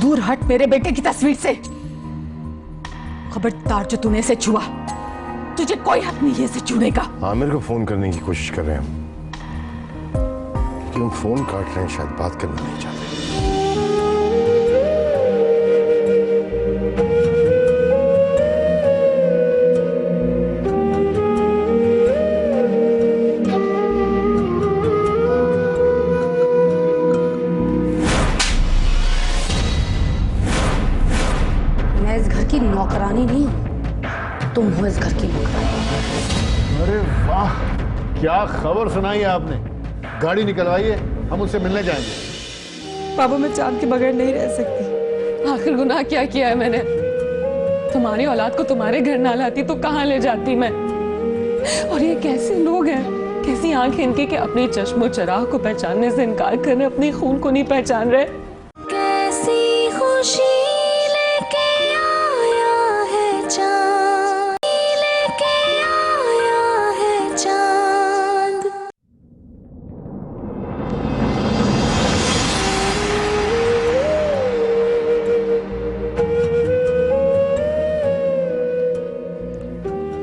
दूर हट मेरे बेटे की तस्वीर से। खबरदार जो तूने इसे छुआ, तुझे कोई हक नहीं है इसे छूने का। आमिर को फोन करने की कोशिश कर रहे हैं हम, लेकिन हम फोन काट रहे हैं, शायद बात करना नहीं चाहते। मैं इस घर की नौकरानी नहीं हूं, तुम हो इस घर की नौकरानी। अरे वाह, क्या खबर सुनाई है आपने। गाड़ी निकलवाइए, हम उससे मिलने जाएंगे। बाबू मैं चांद के बगैर नहीं रह सकती। आखिर गुनाह क्या किया है मैंने? तुम्हारी औलाद को तुम्हारे घर ना लाती तो कहाँ ले जाती मैं? और ये कैसे लोग हैं, कैसी आंखें इनकी कि अपने चश्मो चराग को पहचानने से इनकार कर रहे, अपने खून को नहीं पहचान रहे। कैसी खुशी लेके आया है चांद, लेके आया है चांद।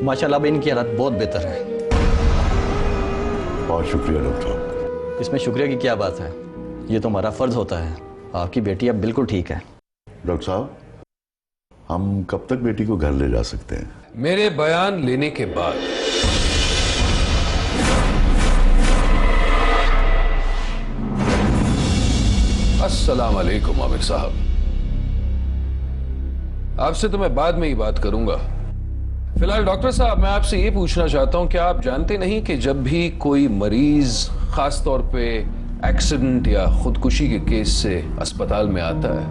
माशाल्लाह अब इनकी हालत बहुत बेहतर है। बहुत शुक्रिया डॉक्टर साहब। इसमें शुक्रिया की क्या बात है, ये तो हमारा फर्ज होता है। आपकी बेटी अब बिल्कुल ठीक है। डॉक्टर साहब, हम कब तक बेटी को घर ले जा सकते हैं? मेरे बयान लेने के बाद। अस्सलाम वालेकुम आमिर साहब, आपसे तो मैं बाद में ही बात करूंगा। फिलहाल डॉक्टर साहब, मैं आपसे ये पूछना चाहता हूं कि आप जानते नहीं कि जब भी कोई मरीज खास तौर पे एक्सीडेंट या खुदकुशी के केस से अस्पताल में आता है,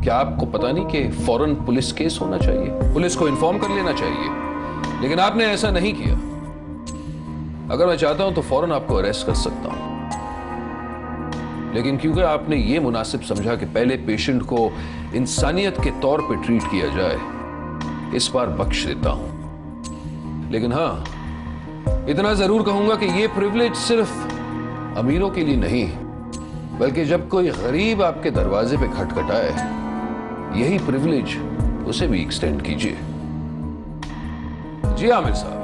क्या आपको पता नहीं कि फौरन पुलिस केस होना चाहिए, पुलिस को इन्फॉर्म कर लेना चाहिए? लेकिन आपने ऐसा नहीं किया। अगर मैं चाहता हूं तो फौरन आपको अरेस्ट कर सकता हूं, लेकिन क्योंकि आपने ये मुनासिब समझा कि पहले पेशेंट को इंसानियत के तौर पे ट्रीट किया जाए, इस बार बख्श देता हूं। लेकिन हां, इतना जरूर कहूंगा कि यह प्रिविलेज सिर्फ अमीरों के लिए नहीं, बल्कि जब कोई गरीब आपके दरवाजे पे खटखटाए, यही प्रिविलेज उसे भी एक्सटेंड कीजिए। जी आमिर साहब,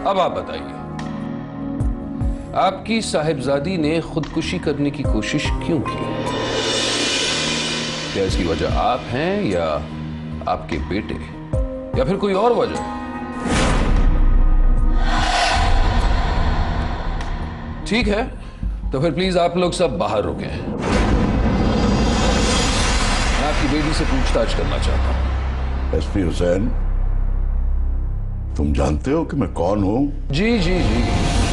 अब आप बताइए, आपकी साहिबजादी ने खुदकुशी करने की कोशिश क्यों की? क्या इसकी वजह आप हैं या आपके बेटे, या फिर कोई और वजह? ठीक है, तो फिर प्लीज आप लोग सब बाहर रुकें। मैं आपकी बेटी से पूछताछ करना चाहता हूं। एसपी हुसैन, तुम जानते हो कि मैं कौन हूं? जी जी जी,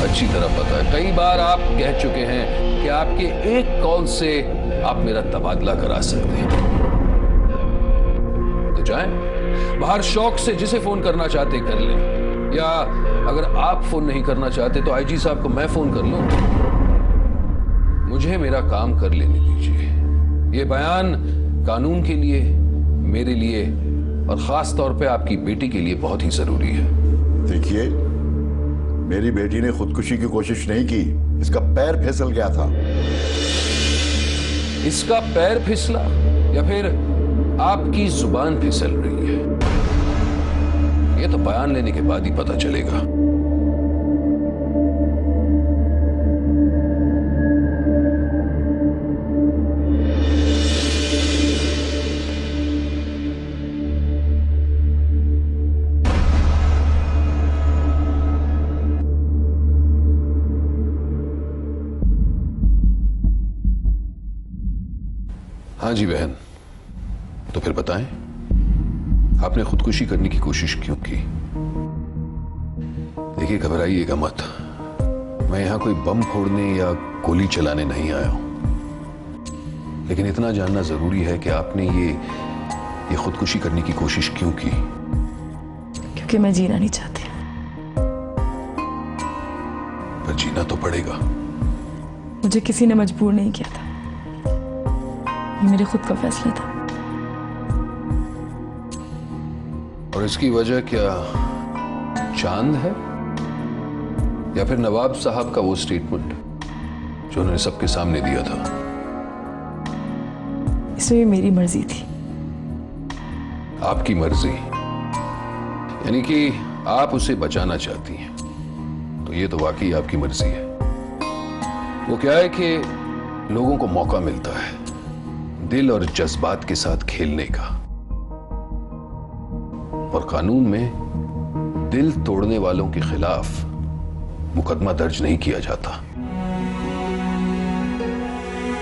अच्छी तरह पता है। कई बार आप कह चुके हैं कि आपके एक कॉल से आप मेरा तबादला करा सकते हैं। तो जाएं, बाहर शौक से जिसे फोन करना चाहते कर लें, या अगर आप फोन नहीं करना चाहते तो आईजी साहब को मैं फोन कर लूं। मुझे मेरा काम कर लेने दीजिए। ये बयान कानून के लिए, मेरे लिए और खास तौर पे आपकी बेटी के लिए बहुत ही जरूरी है। देखिए, मेरी बेटी ने खुदकुशी की कोशिश नहीं की, इसका पैर फिसल गया था। इसका पैर फिसला या फिर आपकी जुबान फिसल रही है, ये तो बयान लेने के बाद ही पता चलेगा। हाँ जी बहन, तो फिर बताएं, आपने खुदकुशी करने की कोशिश क्यों की? देखिए, घबराइएगा मत, मैं यहां कोई बम फोड़ने या गोली चलाने नहीं आया हूं, लेकिन इतना जानना जरूरी है कि आपने ये खुदकुशी करने की कोशिश क्यों की? क्योंकि मैं जीना नहीं चाहती। पर जीना तो पड़ेगा। मुझे किसी ने मजबूर नहीं किया था, ये मेरे खुद का फैसला था। और इसकी वजह क्या चांद है या फिर नवाब साहब का वो स्टेटमेंट जो उन्होंने सबके सामने दिया था? इसमें भी मेरी मर्जी थी। आपकी मर्जी, यानी कि आप उसे बचाना चाहती हैं, तो ये तो वाकई आपकी मर्जी है। वो क्या है कि लोगों को मौका मिलता है दिल और जज्बात के साथ खेलने का, और कानून में दिल तोड़ने वालों के खिलाफ मुकदमा दर्ज नहीं किया जाता।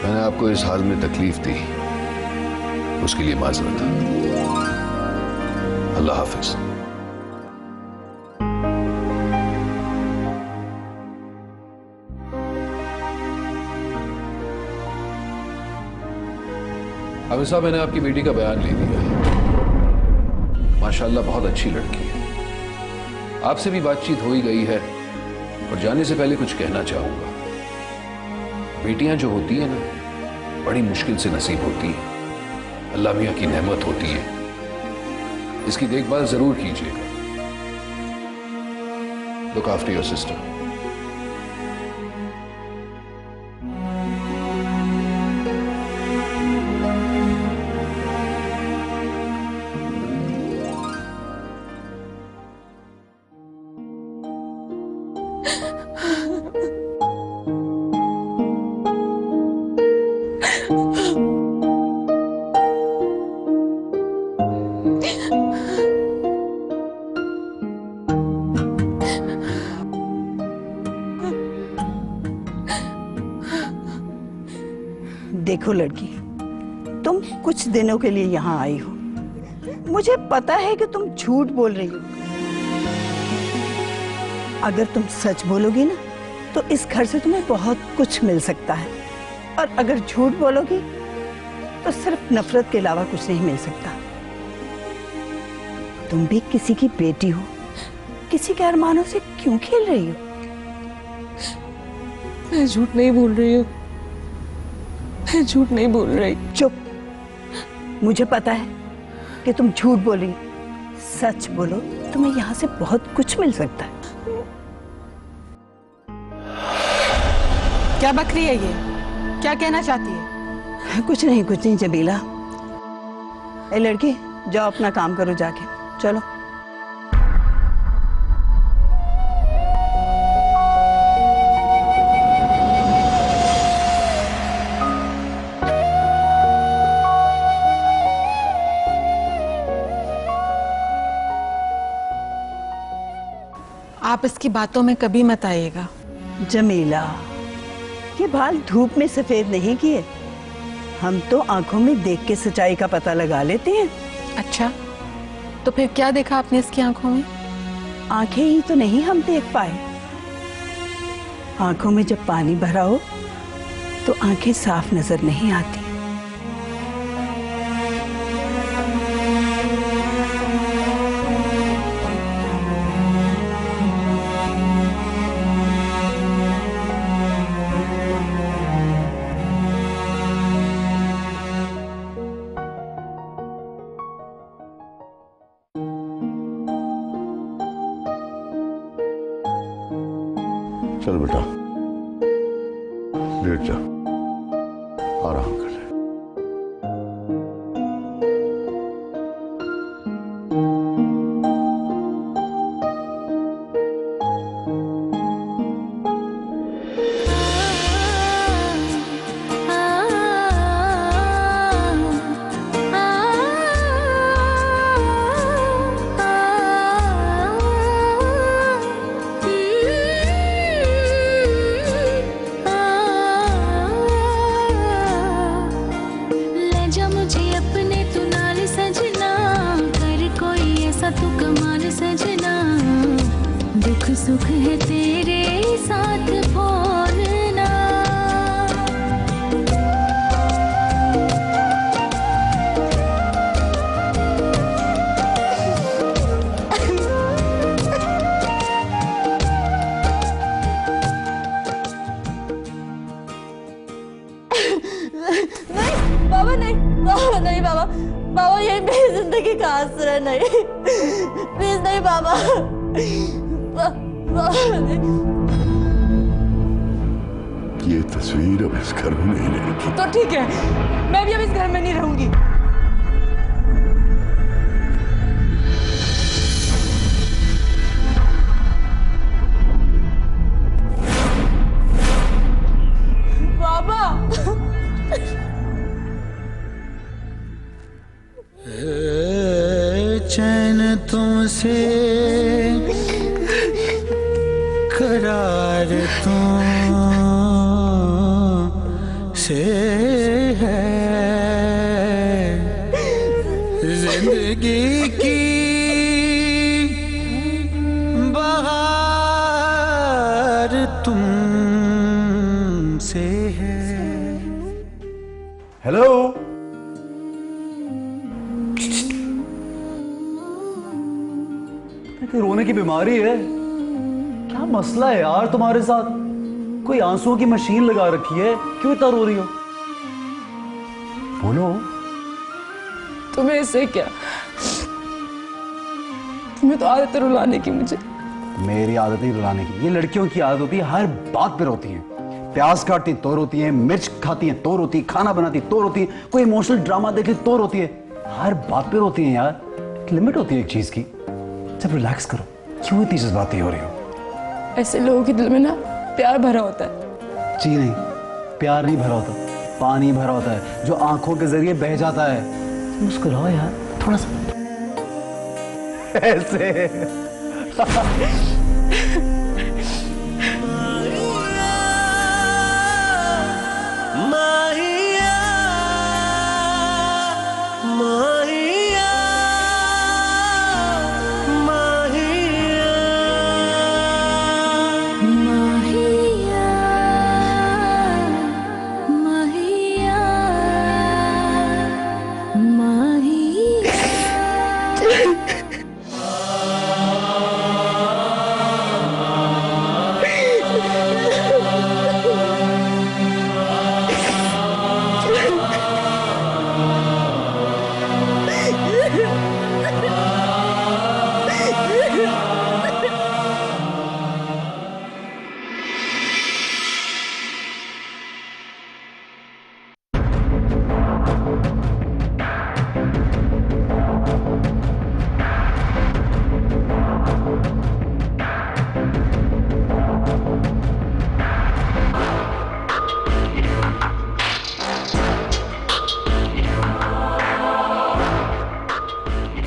मैंने आपको इस हाल में तकलीफ दी, उसके लिए माजरत। अल्लाह हाफिज। अभी साहब, मैंने आपकी बेटी का बयान ले लिया है। माशाल्लाह बहुत अच्छी लड़की है। आपसे भी बातचीत हो ही गई है, और जाने से पहले कुछ कहना चाहूंगा। बेटियां जो होती है ना, बड़ी मुश्किल से नसीब होती है, अल्लाह मियां की नेमत होती है। इसकी देखभाल जरूर कीजिएगा। Look after your sister. देखो लड़की, तुम कुछ दिनों के लिए यहाँ आई हो। मुझे पता है कि तुम झूठ बोल रही हो। अगर तुम सच बोलोगी ना, तो इस घर से तुम्हें बहुत कुछ मिल सकता है, और अगर झूठ बोलोगी तो सिर्फ नफरत के अलावा कुछ नहीं मिल सकता। तुम भी किसी की बेटी हो, किसी के अरमानों से क्यों खेल रही हो? मैं झूठ नहीं बोल रही हूँ, मैं झूठ नहीं बोल रही। चुप। मुझे पता है कि तुम झूठ बोल रही हो। सच बोलो, तुम्हें यहाँ से बहुत कुछ मिल सकता है। क्या बक रही है ये? क्या कहना चाहती है? कुछ नहीं जमीला। ए लड़की, जाओ अपना काम करो जाके। चलो। आप इसकी बातों में कभी मत आइएगा। जमीला, ये बाल धूप में सफेद नहीं किए। हम तो आंखों में देख के सच्चाई का पता लगा लेते हैं। अच्छा, तो फिर क्या देखा आपने इसकी आंखों में? आंखें ही तो नहीं हम देख पाए। आंखों में जब पानी भरा हो तो आंखें साफ नजर नहीं आती। चल बेटा, लेट जा, आराम कर ले। दुख सुख है तेरे साथ बोलना। नहीं बाबा, नहीं बाबा, नहीं बाबा, बाबा ये मेरी जिंदगी का आसरा नहीं, प्लीज नहीं बाबा। ये तस्वीर अब इस घर में नहीं रहेगी। तो ठीक है, मैं भी अब इस घर में नहीं रहूंगी। बाबा चैन तुमसे करार तुमसे है, जिंदगी की बहार तुमसे है। हेलो, रोने की बीमारी है क्या? मसला है यार तुम्हारे साथ? कोई आंसुओं की मशीन लगा रखी है? क्यों इतना रो रही हो? बोलो। तुम्हें इससे क्या? तुम्हें तो आदत है रुलाने की। मुझे मेरी आदत नहीं रुलाने की, ये लड़कियों की आदत होती है, हर बात पे रोती हैं। प्याज काटती तो रोती हैं, मिर्च खाती हैं तो रोती, खाना बनाती तो रोती, कोई इमोशनल ड्रामा देखे तो रोती है, हर बात पे रोती हैं यार। एक लिमिट होती है एक चीज की। जब रिलैक्स करो, क्यों इतनी जज्बाती हो रही हो? ऐसे लोगों के दिल में ना प्यार भरा होता है। जी नहीं, प्यार नहीं भरा होता, पानी भरा होता है जो आंखों के जरिए बह जाता है। मुस्कुराओ यार थोड़ा सा ऐसे।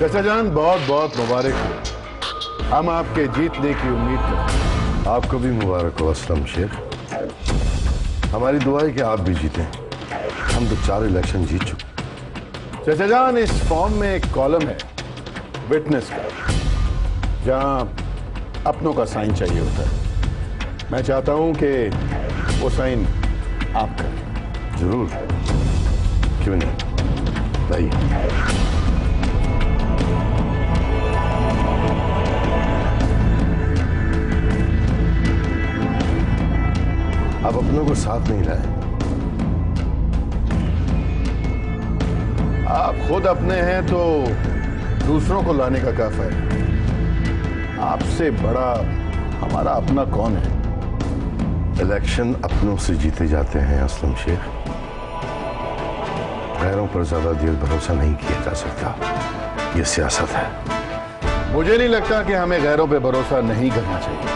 चाचा जान, बहुत बहुत मुबारक हो। हम आपके जीतने की उम्मीद करते हैं। आपको भी मुबारक हो असलम शेख। हमारी दुआ है कि आप भी जीतें। हम तो 4 इलेक्शन जीत चुके। चाचा जान, इस फॉर्म में एक कॉलम है विटनेस का, जहां अपनों का साइन चाहिए होता है। मैं चाहता हूं कि वो साइन आप करें। जरूर, क्यों नहीं, लाइए। आप अपनों को साथ नहीं लाए। आप खुद अपने हैं तो दूसरों को लाने का क्या फायदा? आपसे बड़ा हमारा अपना कौन है? इलेक्शन अपनों से जीते जाते हैं असलम शेख। गैरों पर ज्यादा देर भरोसा नहीं किया जा सकता। ये सियासत है। मुझे नहीं लगता कि हमें गैरों पे भरोसा नहीं करना चाहिए।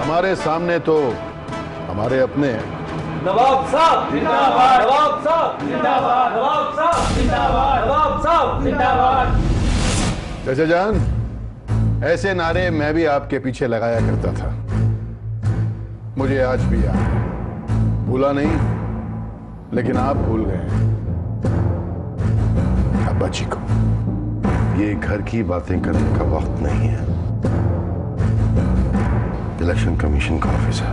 हमारे सामने तो हमारे अपने हैं। नवाब साहब जिंदाबाद, नवाब साहब जिंदाबाद, नवाब साहब जिंदाबाद, नवाब साहब जिंदाबाद। चाचा जान, ऐसे नारे मैं भी आपके पीछे लगाया करता था। मुझे आज भी याद है। भूला नहीं, लेकिन आप भूल गए अब्बा जी को। ये घर की बातें करने का वक्त नहीं है। इलेक्शन कमीशन का ऑफिस है।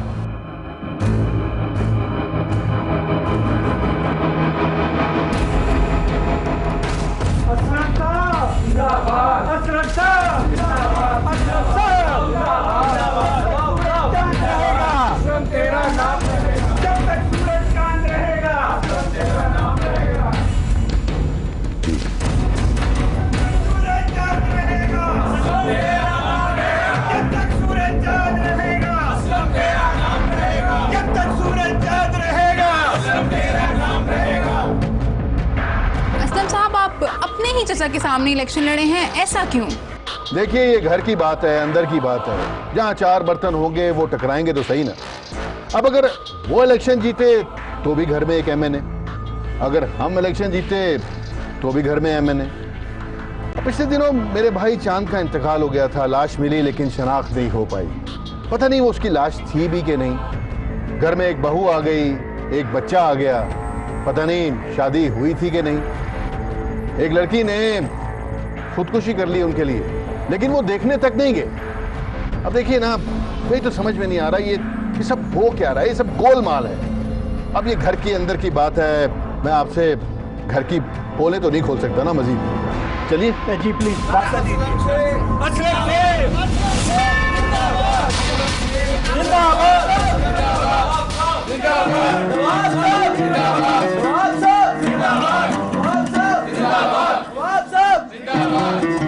तेरा नाम जब तक सूरज चांद रहेगा, तेरा नाम रहेगा। सूरज चांद रहेगा, जब तक सूरज चांद रहेगा, तेरा नाम ही चचा के सामने इलेक्शन लड़े हैं, ऐसा क्यों? देखिए, ये घर की बात है, अंदर की बात है। जहाँ चार बर्तन होंगे वो टकराएंगे तो सही ना। अब अगर वो इलेक्शन जीते तो भी घर में एक एमएनए, अगर हम इलेक्शन जीते तो भी घर में एमएनए। पिछले दिनों मेरे भाई चांद का इंतकाल हो गया था, लाश मिली लेकिन शनाख्त नहीं हो पाई। पता नहीं वो उसकी लाश थी भी कि नहीं। घर में एक बहू आ गई, एक बच्चा आ गया, पता नहीं शादी हुई थी कि नहीं। एक लड़की ने खुदकुशी कर ली उनके लिए, लेकिन वो देखने तक नहीं गए। अब देखिए ना, वही तो समझ में नहीं आ रहा ये सब हो क्या रहा है, ये सब गोलमाल है। अब ये घर के अंदर की बात है, मैं आपसे घर की पोलें तो नहीं खोल सकता ना मजीद। चलिए जी प्लीज रास्ता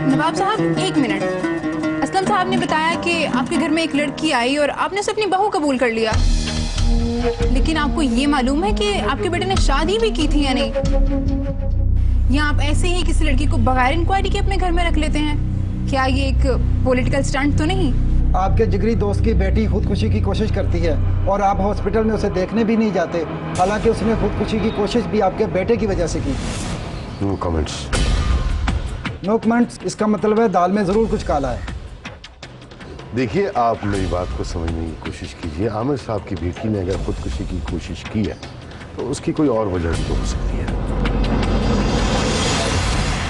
नवाब साहब, एक मिनट। असलम साहब ने बताया कि आपके घर में एक लड़की आई और आपने उसे अपनी बहू कबूल कर लिया, लेकिन आपको ये मालूम है कि आपके बेटे ने शादी भी की थी या नहीं? या आप ऐसे ही किसी लड़की को बगैर इंक्वायरी के अपने घर में रख लेते हैं? क्या ये एक पॉलिटिकल स्टंट तो नहीं? आपके जिगरी दोस्त की बेटी खुदकुशी की कोशिश करती है और आप हॉस्पिटल में उसे देखने भी नहीं जाते, हालांकि उसने खुदकुशी की कोशिश भी आपके बेटे की वजह से की। No comments. नो कमेंट्स, इसका मतलब है दाल में जरूर कुछ काला है। देखिए, आप मेरी बात को समझने की कोशिश कीजिए। आमिर साहब की बेटी ने अगर खुदकुशी की कोशिश की है तो उसकी कोई और वजह भी तो हो सकती है।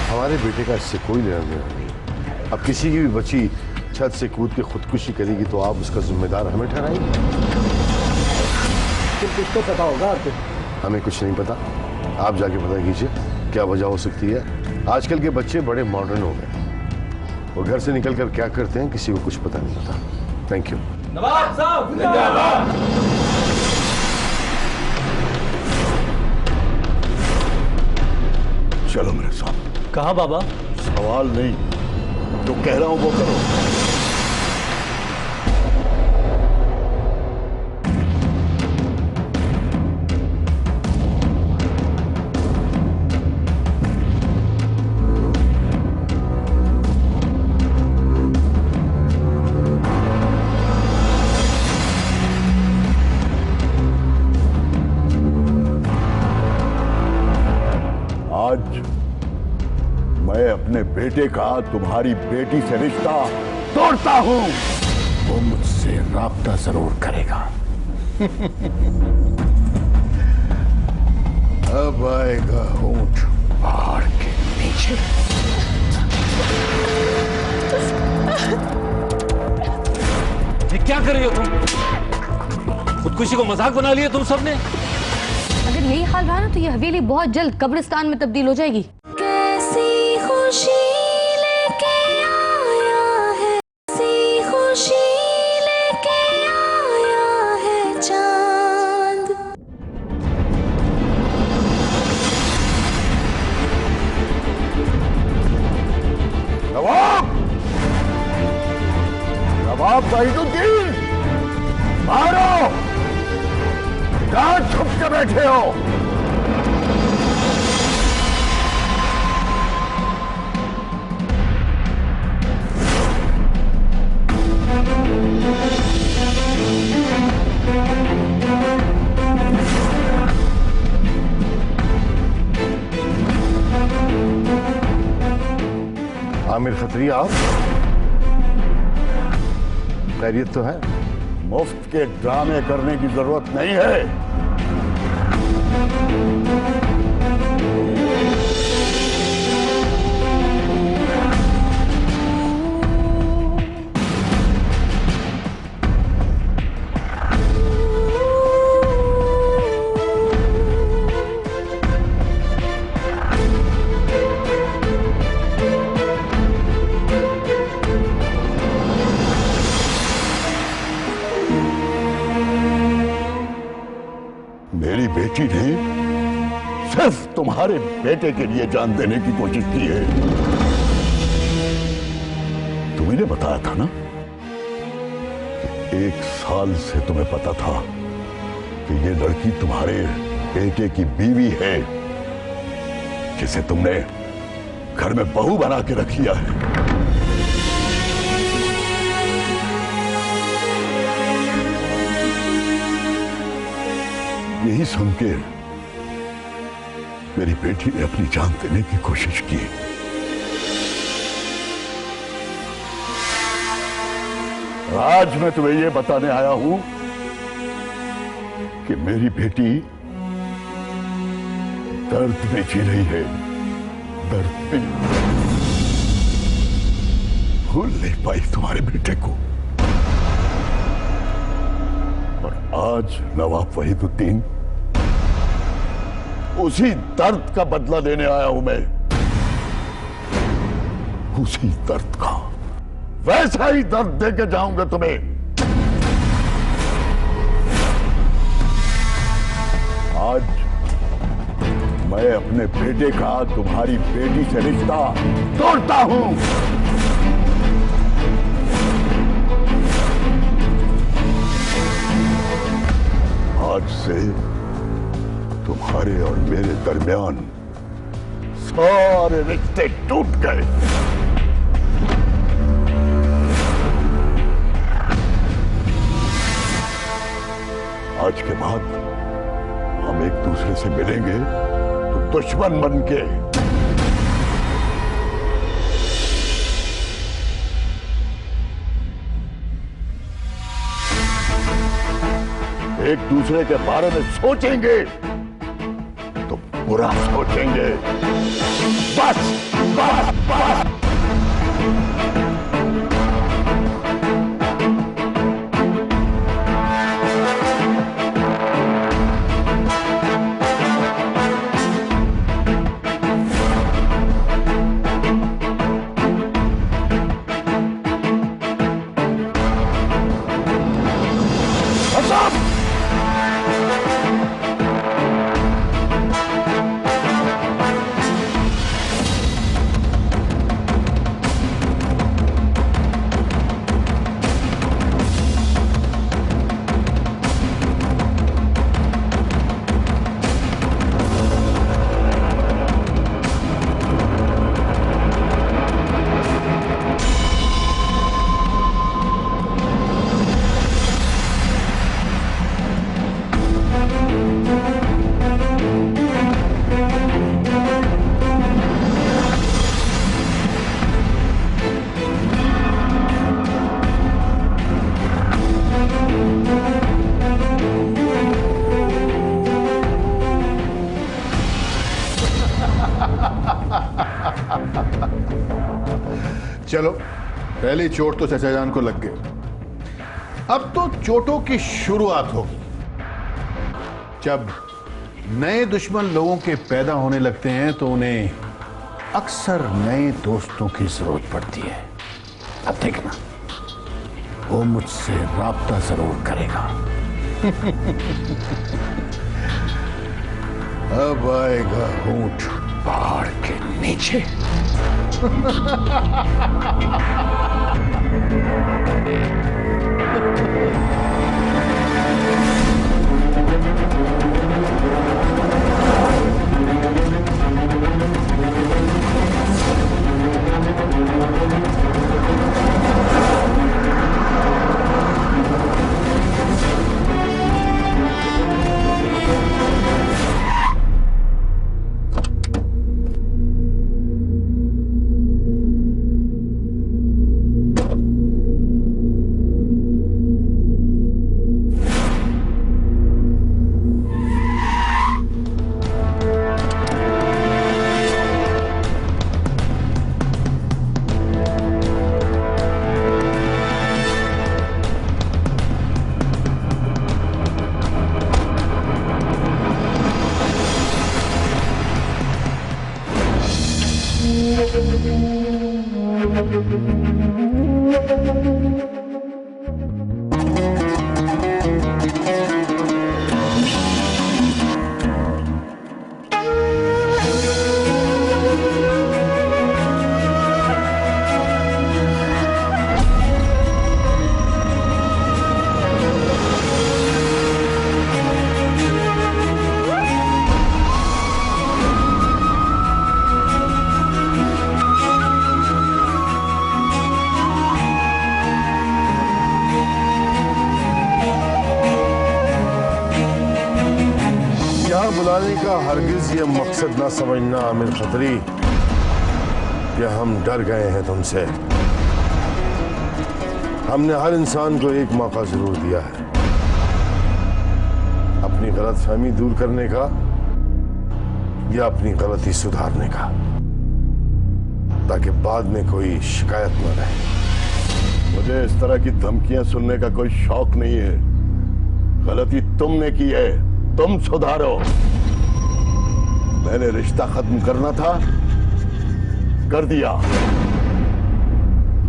हमारे बेटे का इससे कोई लेना देना नहीं। अब किसी की भी बच्ची छत से कूद के खुदकुशी करेगी तो आप उसका जिम्मेदार हमें ठहराएंगे? कुछ तो पता होगा आपको। हमें कुछ नहीं पता, आप जाके पता कीजिए क्या वजह हो सकती है। आजकल के बच्चे बड़े मॉडर्न हो गए, वो घर से निकलकर क्या करते हैं किसी को कुछ पता नहीं होता। Thank you. नवाब साहब जिंदाबाद। चलो मेरे साथ। कहाँ बाबा? सवाल नहीं, जो कह रहा हूं वो करो। आज मैं अपने बेटे का तुम्हारी बेटी से रिश्ता तोड़ता हूं। वो मुझसे राब्ता जरूर करेगा। अब आएगा ऊंट पहाड़ के नीचे। ये क्या कर रही हो तुम? खुदकुशी को मजाक बना लिया तुम सबने। अगर यही हाल रहा ना तो ये हवेली बहुत जल्द कब्रिस्तान में तब्दील हो जाएगी। कैसी खुशी लेके आया है, कैसी खुशी लेके आया है चांद। नवाब, नवाब वहीदुद्दीन, मारो! कहां छुप के बैठे हो? आमिर खत्री, आप खैरियत तो है? मुफ्त के ड्रामे करने की जरूरत नहीं है। मेरी बेटी ने सिर्फ तुम्हारे बेटे के लिए जान देने की कोशिश की है। तुम्हें ने बताया था ना कि 1 साल से तुम्हें पता था कि ये लड़की तुम्हारे बेटे की बीवी है, जिसे तुमने घर में बहू बना के रख लिया है। यही सुन के मेरी बेटी ने अपनी जान देने की कोशिश की। आज मैं तुम्हें यह बताने आया हूं कि मेरी बेटी दर्द में जी रही है, दर्द में। भूल नहीं पाई तुम्हारे बेटे को। और आज नवाब वहीदुद्दीन, उसी दर्द का बदला लेने आया हूं मैं, उसी दर्द का। वैसा ही दर्द देके जाऊंगा तुम्हें। आज मैं अपने बेटे का तुम्हारी बेटी से रिश्ता तोड़ता हूं। आज से तुम्हारे और मेरे दरमियान सारे रिश्ते टूट गए। आज के बाद हम एक दूसरे से मिलेंगे तो दुश्मन बन के। एक दूसरे के बारे में सोचेंगे तो बुरा सोचेंगे। बस बस बस। चलो, पहली चोट तो चाचा जान को लग गई। अब तो चोटों की शुरुआत होगी। जब नए दुश्मन लोगों के पैदा होने लगते हैं तो उन्हें अक्सर नए दोस्तों की जरूरत पड़ती है। अब देखना, वो मुझसे राब्ता जरूर करेगा। अब आएगा ऊंट पहाड़ के नीचे। बुलाने का हरगिज ये मकसद ना समझना आमिर खत्री कि हम डर गए हैं तुमसे। हमने हर इंसान को एक मौका जरूर दिया है अपनी गलतफहमी दूर करने का या अपनी गलती सुधारने का, ताकि बाद में कोई शिकायत न रहे। मुझे इस तरह की धमकियां सुनने का कोई शौक नहीं है। गलती तुमने की है, तुम सुधारो। मैंने रिश्ता खत्म करना था, कर दिया।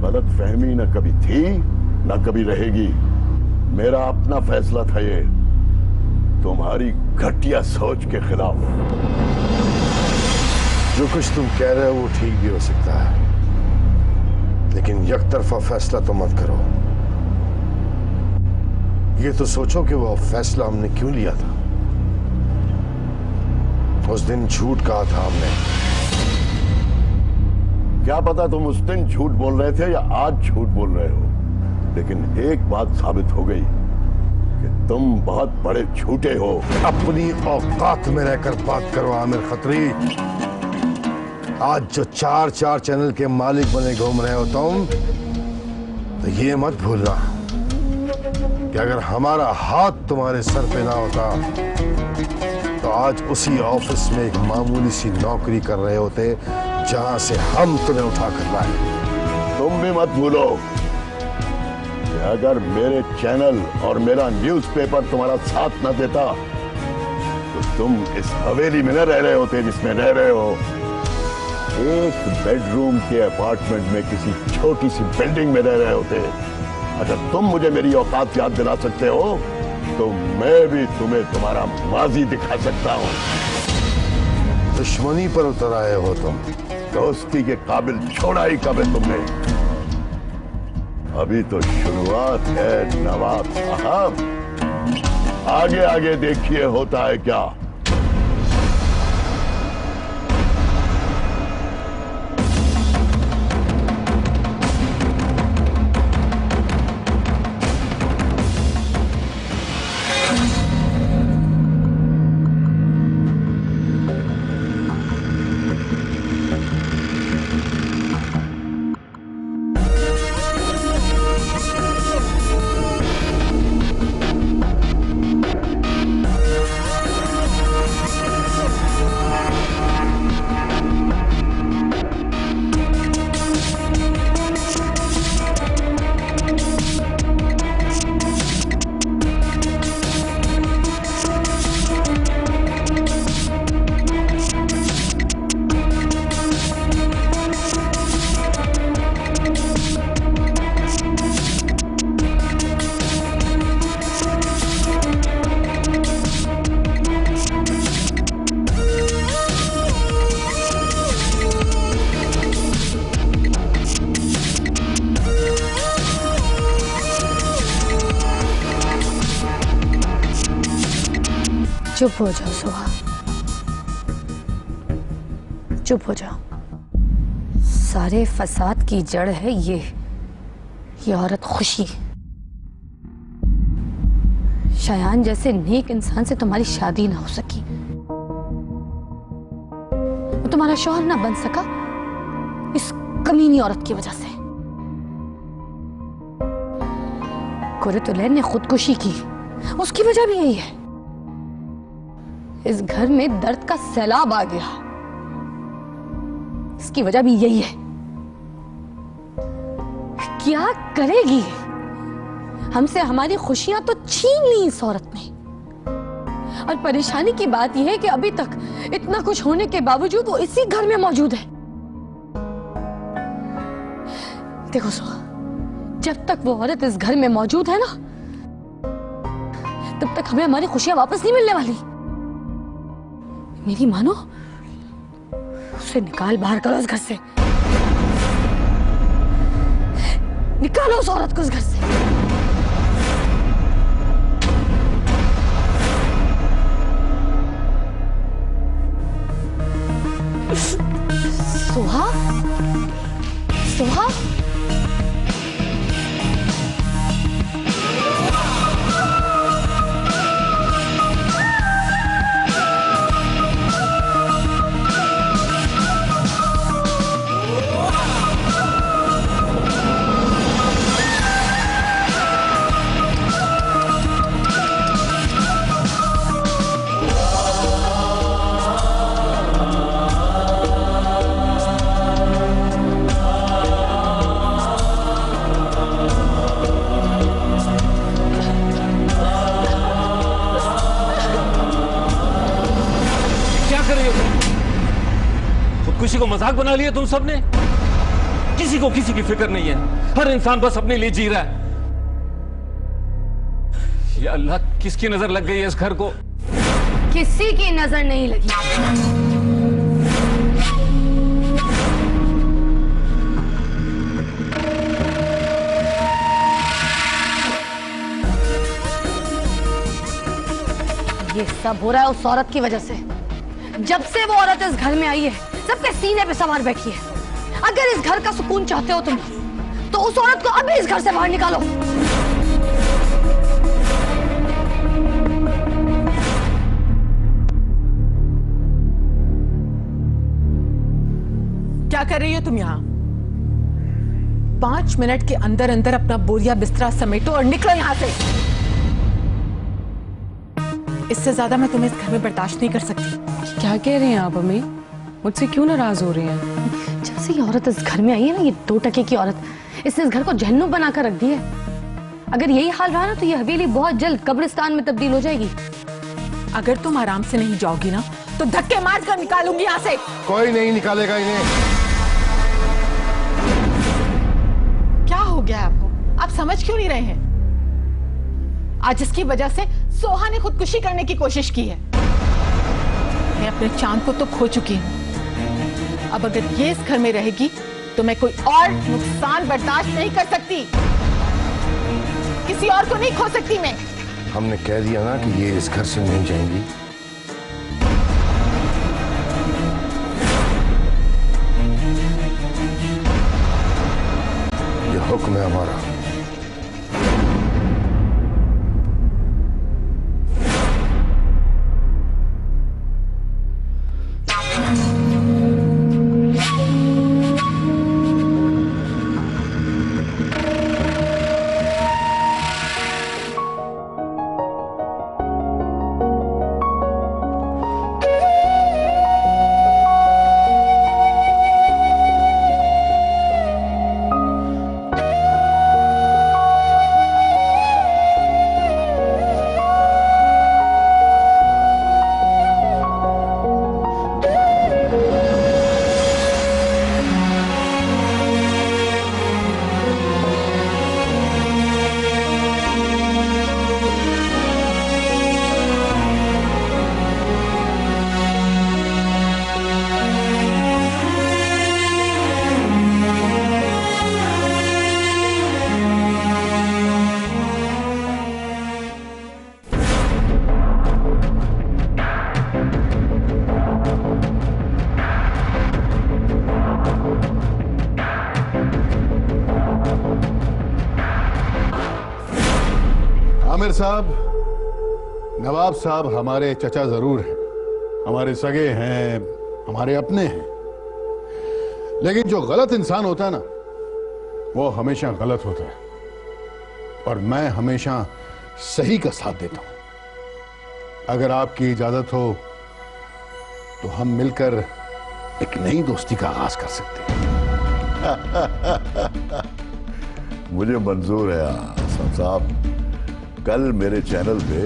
गलतफहमी न कभी थी न कभी रहेगी। मेरा अपना फैसला था ये, तुम्हारी घटिया सोच के खिलाफ। जो कुछ तुम कह रहे हो वो ठीक भी हो सकता है, लेकिन यकतरफा फैसला तो मत करो। ये तो सोचो कि वो फैसला हमने क्यों लिया था। उस दिन झूठ कहा था हमने। क्या पता तुम उस दिन झूठ बोल रहे थे या आज झूठ बोल रहे हो, लेकिन एक बात साबित हो गई कि तुम बहुत बड़े झूठे हो। अपनी औकात में रहकर बात करो आमिर खत्री। आज जो चार चैनल के मालिक बने घूम रहे हो तुम, तो ये मत भूलना कि अगर हमारा हाथ तुम्हारे सर पे ना होता तो आज उसी ऑफिस में एक मामूली सी नौकरी कर रहे होते जहां से हम तुम्हें उठा कर लाए। तुम भी मत भूलो कि अगर मेरे चैनल और मेरा न्यूज़पेपर तुम्हारा साथ न देता तो तुम इस हवेली में न रह रहे होते जिसमें रह रहे हो। एक बेडरूम के अपार्टमेंट में किसी छोटी सी बिल्डिंग में रह रहे होते। अगर तुम मुझे मेरी औकात याद दिला सकते हो तो मैं भी तुम्हें तुम्हारा माजी दिखा सकता हूं। दुश्मनी पर उतर आए हो तुम। दोस्ती के काबिल छोड़ा ही कब है तुमने। अभी तो शुरुआत है नवाब साहब। आगे आगे देखिए होता है क्या। चुप हो जाओ सुहा, चुप हो जाओ। सारे फसाद की जड़ है ये औरत खुशी। शयान जैसे नेक इंसान से तुम्हारी शादी ना हो सकी, वो तुम्हारा शौहर ना बन सका इस कमीनी औरत की वजह से। कुरतुलैन ने खुदकुशी की, उसकी वजह भी यही है। इस घर में दर्द का सैलाब आ गया, इसकी वजह भी यही है। क्या करेगी? हमसे हमारी खुशियां तो छीन ली इस औरत ने। और परेशानी की बात यह है कि अभी तक इतना कुछ होने के बावजूद वो इसी घर में मौजूद है। देखो सुहा, जब तक वो औरत इस घर में मौजूद है ना, तब तक हमें हमारी खुशियां वापस नहीं मिलने वाली। मेरी मानो, उसे निकाल बाहर करो इस घर से। निकालो उस औरत को इस घर से। सुहा, सुहा, कर रही हो? खुदकुशी को मजाक बना लिया तुम सबने। किसी को किसी की फिक्र नहीं है, हर इंसान बस अपने लिए जी रहा है। या अल्लाह, किसकी नजर लग गई है इस घर को? किसी की नजर नहीं लगी। ये सब हो रहा है उस औरत की वजह से। जब से वो औरत इस घर में आई है, सबके सीने पे सवार बैठी है। अगर इस घर का सुकून चाहते हो तुम, तो उस औरत को अभी इस घर से बाहर निकालो। क्या कर रही हो तुम यहाँ? 5 मिनट के अंदर अंदर अपना बोरिया बिस्तरा समेटो और निकलो यहाँ से। इससे ज्यादा मैं तुम्हें इस घर में बर्दाश्त नहीं कर सकती। क्या कह रही हैं आप अम्मी? मुझसे क्यों नाराज हो रही हैं? जब से ये औरत इस घर में आई है ना, ये 2 टके की औरत, इसने इस घर को जहन्नुम बनाकर रख दी है। अगर यही हाल रहा ना तो ये हवेली बहुत जल्द कब्रिस्तान में तब्दील हो जाएगी। अगर तुम आराम से नहीं जाओगी ना तो धक्के मार कर निकालूंगी यहाँ से। कोई नहीं निकालेगा इन्हें। क्या हो गया है आपको? आप समझ क्यों नहीं रहे हैं? आज इसकी वजह से सोहा ने खुदकुशी करने की कोशिश की है। मैं अपने चांद को तो खो चुकी हूँ। अब अगर ये इस घर में रहेगी तो मैं कोई और नुकसान बर्दाश्त नहीं कर सकती। किसी और को नहीं खो सकती मैं। हमने कह दिया ना कि ये इस घर से नहीं जाएंगी। ये हुक्म है हमारा। आमिर साहब, नवाब साहब हमारे चचा जरूर हैं, हमारे सगे हैं, हमारे अपने हैं, लेकिन जो गलत इंसान होता है ना, वो हमेशा गलत होता है और मैं हमेशा सही का साथ देता हूं। अगर आपकी इजाजत हो तो हम मिलकर एक नई दोस्ती का आगाज कर सकते हैं। मुझे मंजूर है आसम साहब। कल मेरे चैनल पे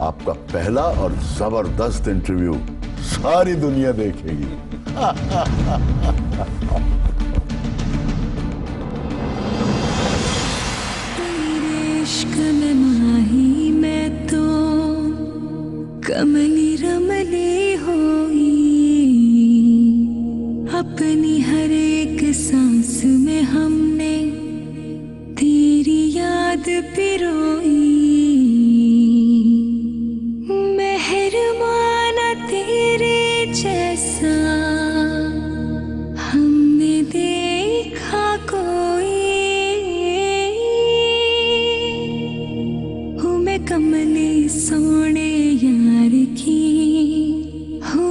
आपका पहला और जबरदस्त इंटरव्यू सारी दुनिया देखेगी। तेरे इश्क में माही मैं तो कमली रमली होई, अपनी हर एक सांस में हमने तेरी याद पिरोई। मेहरबाना तेरे जैसा हमने देखा कोई, हूँ मैं कमली सोने यार की, हूँ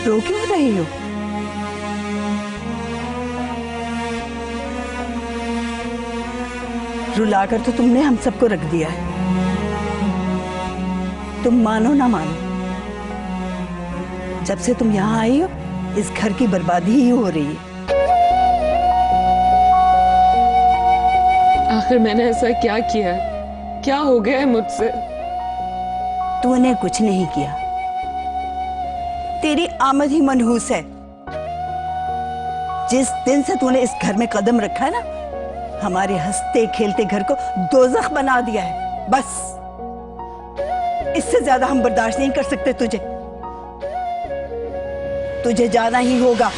रो क्यों रही हो? रुलाकर तो तुमने हम सबको रख दिया है। तुम मानो ना मानो, जब से तुम यहाँ आई हो इस घर की बर्बादी ही हो रही है। आखिर मैंने ऐसा क्या किया है? क्या हो गया है मुझसे? तूने कुछ नहीं किया, तेरी आमद ही मनहूस है। जिस दिन से तूने इस घर में कदम रखा है ना, हमारे हंसते खेलते घर को दोज़ख बना दिया है। बस इससे ज्यादा हम बर्दाश्त नहीं कर सकते। तुझे जाना ही होगा।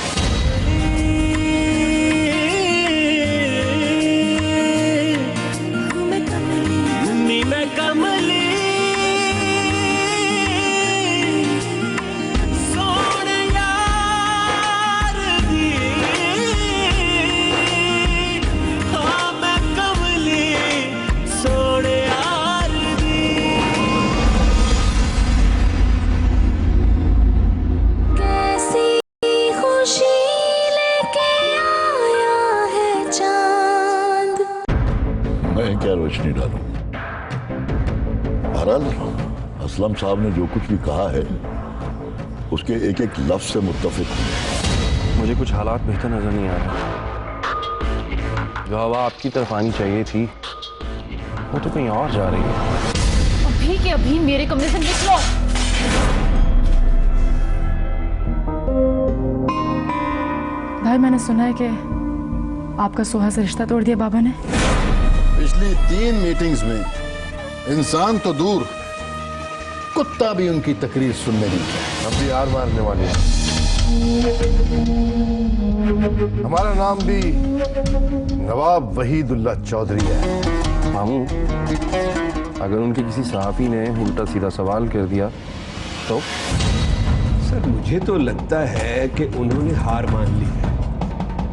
मैं क्या रोशनी डालूं? बहरहाल असलम साहब ने जो कुछ भी कहा है उसके एक एक लफ्ज से मुत्तफिक हूं। मुझे कुछ हालात बेहतर नजर नहीं आ रहे। जो हवा आपकी तरफ आनी चाहिए थी वो तो कहीं और जा रही है। अभी के अभी मेरे कमरे से निकलो। भाई, मैंने सुना है कि आपका सोहा से रिश्ता तोड़ दिया बाबा ने। पिछली 3 मीटिंग्स में इंसान तो दूर, कुत्ता भी उनकी तकरीर सुनने नहीं गया। अब भी हार मारने वाले हैं। हमारा नाम भी नवाब वहीदुल्ला चौधरी है। मामू, अगर उनके किसी सहाफी ने उल्टा सीधा सवाल कर दिया तो? सर, मुझे तो लगता है कि उन्होंने हार मान ली है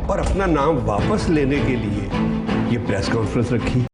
और अपना नाम वापस लेने के लिए ये प्रेस कॉन्फ्रेंस रखी।